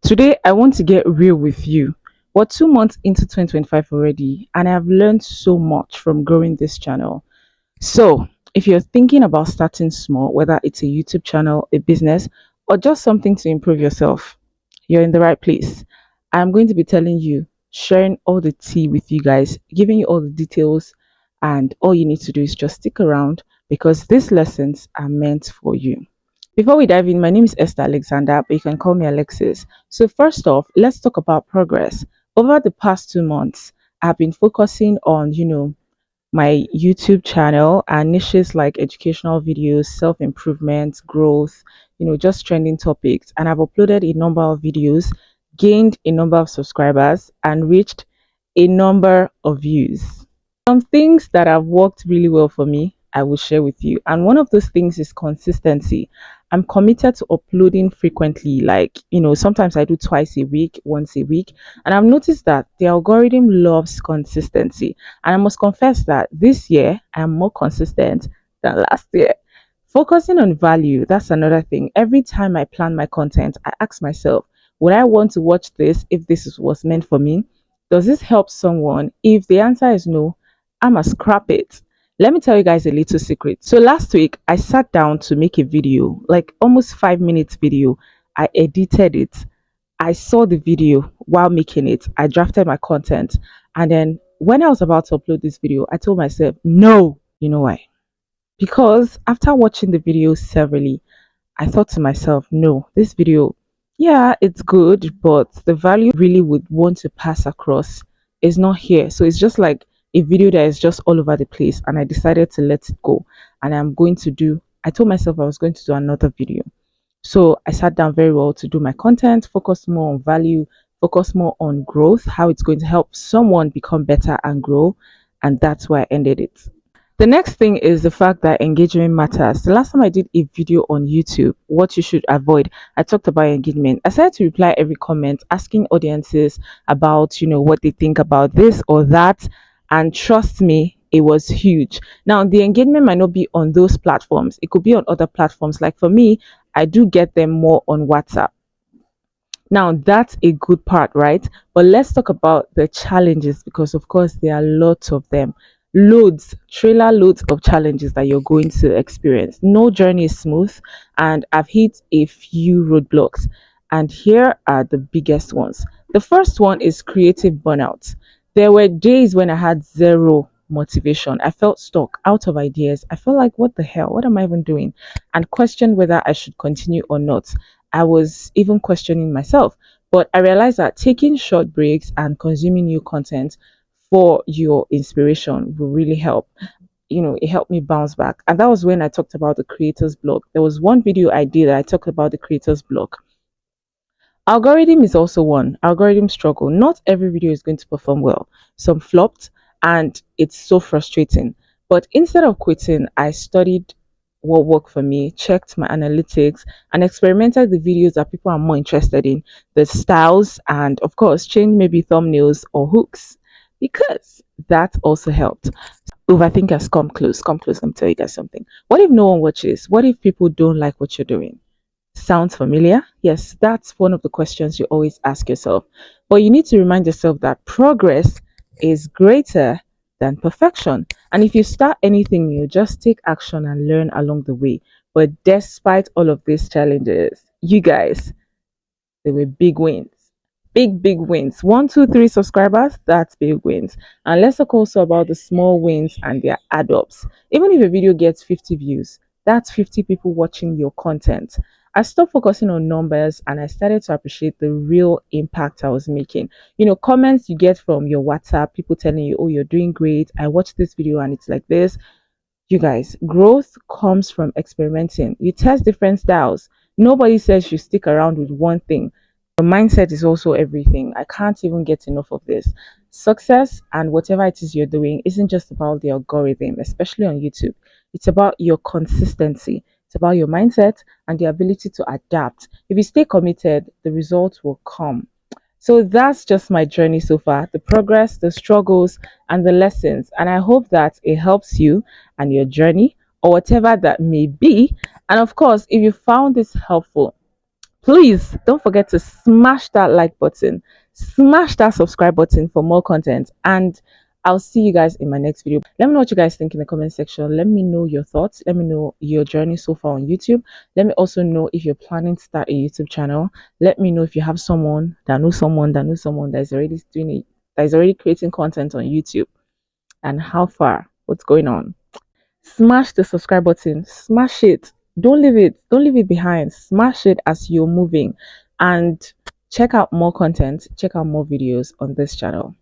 Today, I want to get real with you. We're 2 months into 2025 already, and I've learned so much from growing this channel. So, if you're thinking about starting small, whether it's a YouTube channel, a business, or just something to improve yourself, you're in the right place. I'm going to be telling you, sharing all the tea with you guys, giving you all the details, and all you need to do is just stick around because these lessons are meant for you. Before we dive in, my name is Esther Alexander, but you can call me Alexis. So, first off, let's talk about progress. Over the past 2 months, I've been focusing on, my YouTube channel and niches like educational videos, self improvement, growth, just trending topics. And I've uploaded a number of videos, gained a number of subscribers, and reached a number of views. Some things that have worked really well for me, I will share with you. And one of those things is consistency. I'm committed to uploading frequently, like, sometimes I do twice a week, once a week. And I've noticed that the algorithm loves consistency. And I must confess that this year I'm more consistent than last year. Focusing on value, that's another thing. Every time I plan my content, I ask myself, would I want to watch this if was meant for me? Does this help someone? If the answer is no, I'ma scrap it. Let me tell you guys a little secret. So last week I sat down to make a video, like almost 5 minutes video. I edited it. I saw the video while making it. I drafted my content. And then when I was about to upload this video, I told myself, no. You know why? Because after watching the video severally, I thought to myself, no, this video, yeah, it's good, but the value really would want to pass across is not here. So it's just like a video that is just all over the place. And I decided to let it go. And I told myself I was going to do another video. So I sat down very well to do my content, focus more on value, focus more on growth, how it's going to help someone become better and grow. And that's why I ended it. The next thing is the fact that engagement matters. The last time I did a video on YouTube, what you should avoid, I talked about engagement. I started to reply every comment, asking audiences about, what they think about this or that. And trust me, it was huge. Now, the engagement might not be on those platforms. It could be on other platforms. Like for me, I do get them more on WhatsApp. Now, that's a good part, right? But let's talk about the challenges because, of course, there are lots of them. Trailer loads of challenges that you're going to experience. No journey is smooth, and I've hit a few roadblocks. And here are the biggest ones. The first one is creative burnout. There were days when I had zero motivation. I felt stuck, out of ideas. I felt like, what the hell? What am I even doing? And questioned whether I should continue or not. I was even questioning myself. But I realized that taking short breaks and consuming new content for your inspiration will really help. It helped me bounce back. And that was when I talked about the creator's block. There was one video I did that I talked about the creator's block. Algorithm is also one. Algorithm struggle. Not every video is going to perform well. Some flopped, and it's so frustrating. But instead of quitting, I studied what worked for me, checked my analytics, and experimented the videos that people are more interested in, the styles, and of course, change maybe thumbnails or hooks because that also helped. Overthinkers, come close, come close. Let me tell you guys something. What if no one watches? What if people don't like what you're doing? Sounds familiar? Yes, that's one of the questions you always ask yourself. But you need to remind yourself that progress is greater than perfection. And if you start anything new, just take action and learn along the way. But despite all of these challenges, you guys, they were big wins. Big wins. 1, 2, 3 subscribers, that's big wins. And let's talk also about the small wins and their add ups. Even if a video gets 50 views, that's 50 people watching your content. I stopped focusing on numbers and I started to appreciate the real impact I was making. Comments you get from your WhatsApp, people telling you, oh, you're doing great. I watched this video and it's like this. You guys, growth comes from experimenting. You test different styles. Nobody says you stick around with one thing. The mindset is also everything. I can't even get enough of this. Success and whatever it is you're doing isn't just about the algorithm, especially on YouTube. It's about your consistency. It's about your mindset and the ability to adapt. If you stay committed, the results will come. So that's just my journey so far, the progress, the struggles, and the lessons. And I hope that it helps you and your journey or whatever that may be. And of course, if you found this helpful, Please don't forget to smash that like button, smash that subscribe button for more content, and I'll see you guys in my next video. Let me know what you guys think in the comment section. Let me know your thoughts. Let me know your journey so far on YouTube. Let me also know if you're planning to start a YouTube channel. Let me know if you have someone that knows someone that knows someone that is already doing it, that is already creating content on YouTube, and how far, what's going on. Smash the subscribe button, smash it. Don't leave it behind. Smash it as you're moving, and check out more content, check out more videos on this channel.